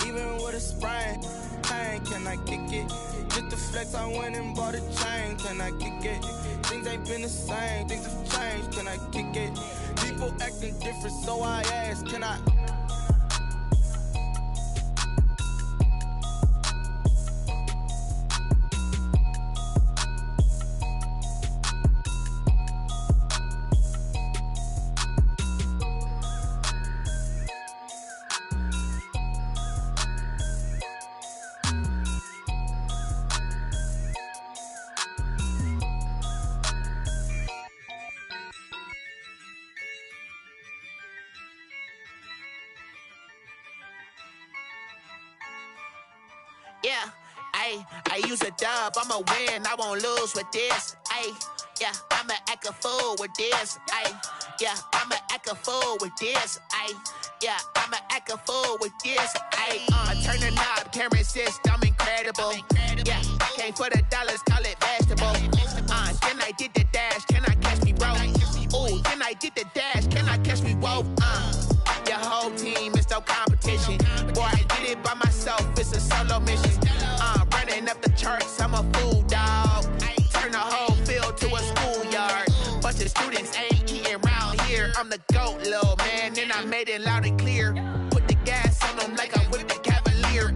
Even with a sprain. Pain, can I kick it? Just the flex, I went and bought a chain. Can I kick it? Things ain't been the same. Things have changed. Can I kick it? People acting different, so I ask. Can I? Yeah, I use a dub, I'ma win, I won't lose with this. Yeah, I'ma act a fool with this. Yeah, I'ma act a fool with this. Yeah, I'ma act a fool with this. I turn the knob, can't resist, I'm incredible. Yeah, came for the dollars, call it vegetable. Then I did the dash, can I catch me, bro? Ooh, then I did the dash, can I catch me, whoa? Your whole team is no competition. Boy, I did it by myself, it's a solo mission. Running up the charts, I'm a fool, dog. Turn the whole field to a schoolyard. Bunch of students ain't eating round here. I'm the GOAT, little man, and I made it loud and clear. Put the gas on them like I'm with the Cavalier.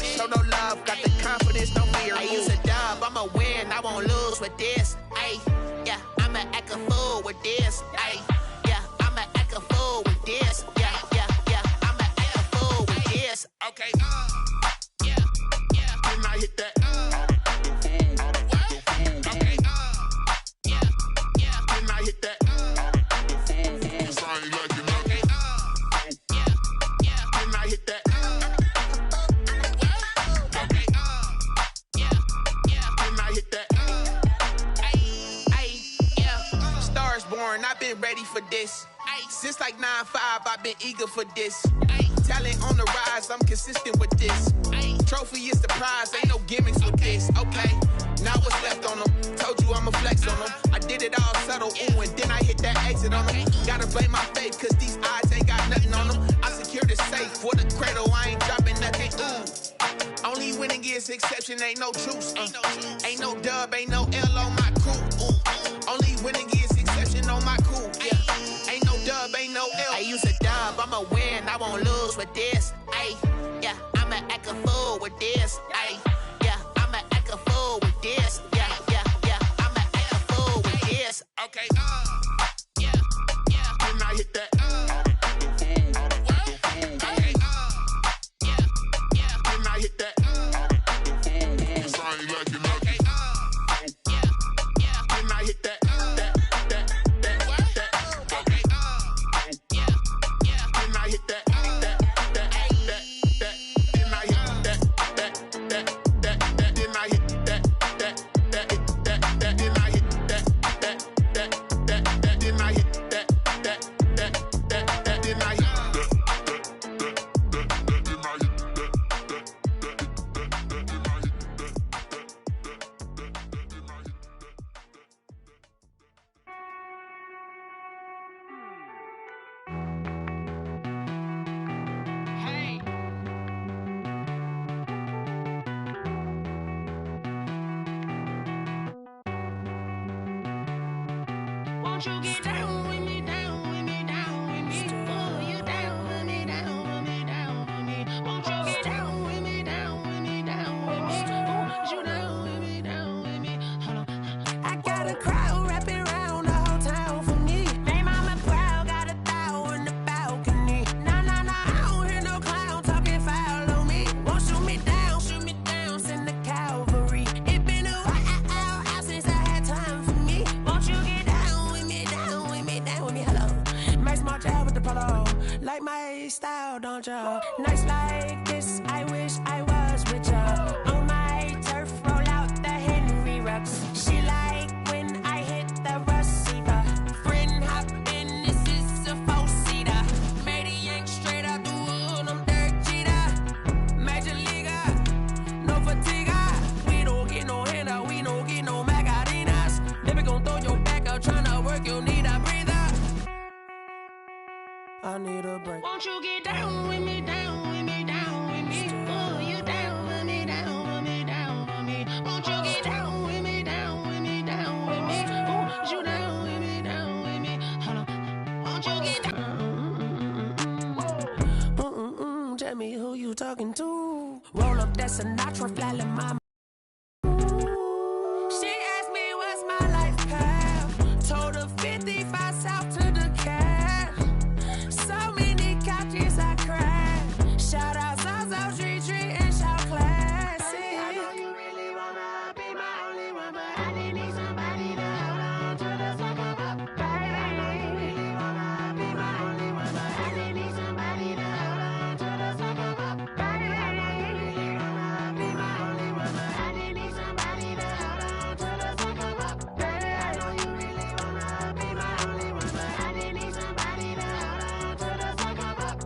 Show no love, got the confidence, no fear. I use a dub, I'ma win, I won't lose with this. Yeah, I'ma act a fool with this. Yeah, I'ma act a fool with this. Yeah, I'ma act a fool with this. Okay. Then I hit that. Okay. Then I hit that. Cause I ain't like it. Okay. Then I hit that. Okay. Then I hit that. Yeah. Stars born, I've been ready for this. Since like 9-5, I've been eager for this. Talent on the rise, I'm consistent with this. Trophy is the prize, ain't no gimmicks with this. Okay, now what's left on them? Told you I'ma flex on them. I did it all subtle, ooh, and then I hit that exit on them. Gotta blame my faith, cause these odds ain't got nothing on them. I secured the safe for the cradle, I ain't dropping nothing, ooh. Only winning is exception, ain't no truce. Ain't no dub, ain't no L on my crew, ooh. Only winning is exception on my crew, yeah. Ain't no dub, ain't no L. I use a dub, I'ma win, I won't lose with this. Yeah, I'ma act a fool with this. Yeah, I'ma act a fool with this. Yeah, I'ma act a fool with this. Okay. Then I hit that. Okay. Then I hit that. Won't you get down with me, down with me, down with me? Oh, you down with me, down with me, down with me. Won't you get down with me, down with me, down with me? Oh, you down with me, down with me? Hold on. I got a crowd wrapping around the whole town for me. They mama proud, got a thou in the balcony. Nah, I don't hear no clown talking foul on me. Won't shoot me down, send the cavalry. It been a while since I had time for me. Won't you get down with me, down with me, down with me? Hello. Max March out with the polo. Like my style, don't ya? Nights like this, I wish I was with ya. On my turf, roll out the Henry Rux. She like when I hit the receiver. Friend hop in, this is a four-seater. Made a yank straight out the wood, I'm Derek Jeter. Major leaguer, no fatigue. We don't get no handout, we don't get no Macarinas. Never gon' throw your back out, tryna work, you'll need a breather. I need a break. Won't you get down with me, down with me, down with me? Oh, you down with me, down with me, down with me? Won't you get down with me, down with me, down with me? Oh, you down with me, down with me? Hold on. Won't you get down? Tell me who you talking to. Roll up that Sinatra, flat my. She asked me what's my life path. Told her 55 south to the cat. So many couches I cried. Shout out South Street and shout classy. I know you really wanna be my only one, but I didn't need somebody to hold on to the second up. I know you really wanna be my only one, but I didn't need somebody to hold on to the second up. I know you really wanna be my only one, but I didn't need somebody to hold on to the second up. Baby, I know you really wanna be my only one, but I didn't need somebody to hold on to the second up.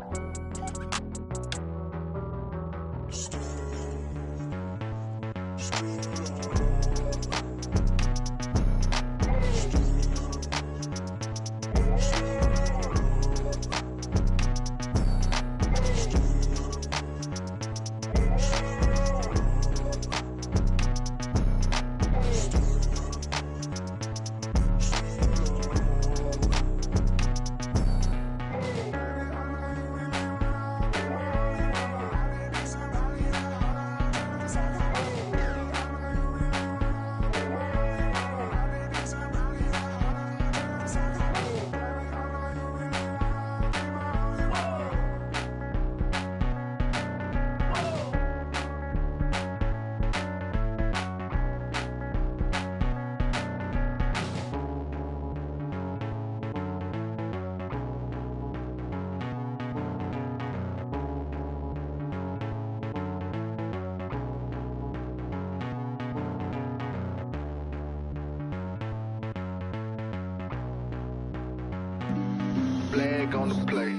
Flag on the play.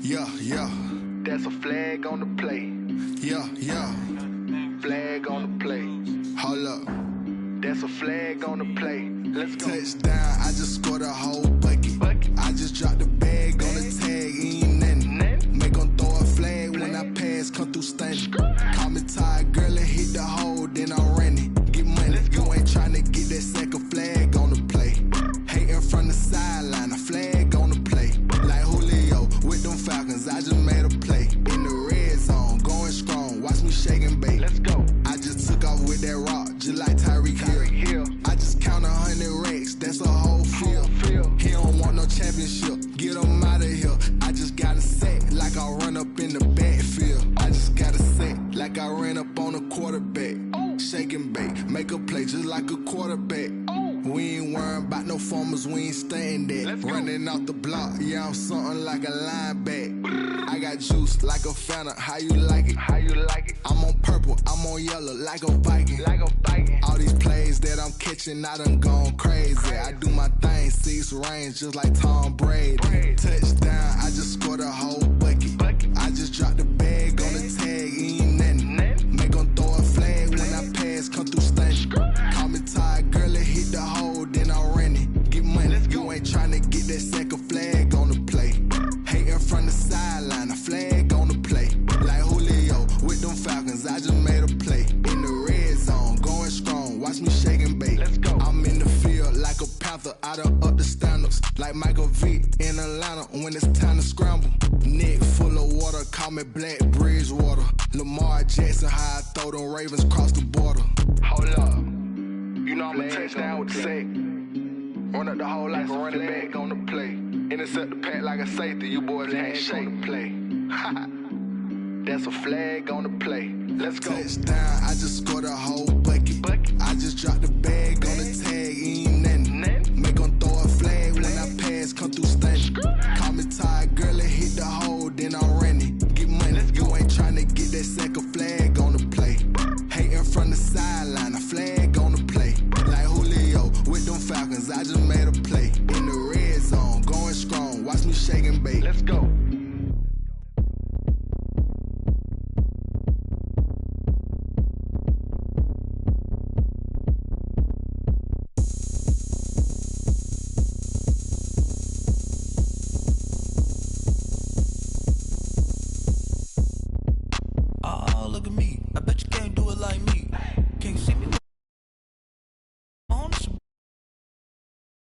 Yeah, yeah. That's a flag on the play. Yeah, yeah. Flag on the play. Hold up. That's a flag on the play. Let's go. Touchdown, I just scored a whole bucket. I just dropped the bag on the tag, ain't nothing. Make 'em throw a flag when I pass, come through stunning. Call me tired, girl, and hit the hole, then I'm running. Get money, you ain't tryna get that second flag on the play. Hating from the sideline, a flag on the play. Like Julio with them Falcons, I just made a play. In the red zone, going strong, watch me shake and bake. Let's go. I just took off with that rock, just like Tyreek Hill. I just count 100 racks, that's a whole field. He don't want no championship, get him out of here. I just got a set, like I run up in the backfield. I just got a set, like I ran up on a quarterback. Shake and bake, make a play just like a quarterback. We ain't worrying about no formers, we ain't staying there. Running out the block, yeah, I'm something like a lineback. I got juice like a Fanta, how you like it? How you like it? I'm on purple, I'm on yellow, like a Viking. Like a Viking. All these plays that I'm catching, I done gone crazy. I do my thing, 6 range, just like Tom Brady. Touchdown, I just scored a whole bucket. I just dropped the bag on the tag, ain't nothing. Make 'em throw a flag when I pass, come through stunning. Call me tired, girl, and hit the hole, then I'm running. Get money, you ain't tryna get that second flag on the play. Hating from the sideline, a flag on the play. Like Julio with them Falcons, I just made a play. In the red zone, going strong, watch me shake and bake. Let's go. I'm in the field like a panther, I done up the standards. call me Black Bridgewater. Lamar Jackson, how I throw them Ravens cross the border. Hold up. You know I'm a touchdown with the sack. Run up the hole like a running back on the play. Intercept the pack like a safety. You boys can't shake the play. That's a flag on the play. Let's go. Touchdown, I just scored a whole bucket. I just dropped the bag on the tag, ain't nothing. Make them throw a flag when I pass, come through stunning. Call me tired, girl, it hit the hole, then I'm running. Get money, you ain't tryna get that second flag on the play. Hating from the sideline, a flag on the play. Like Julio with them Falcons, I just made a play. In the red zone, going strong, watch me shake and bake. Let's go.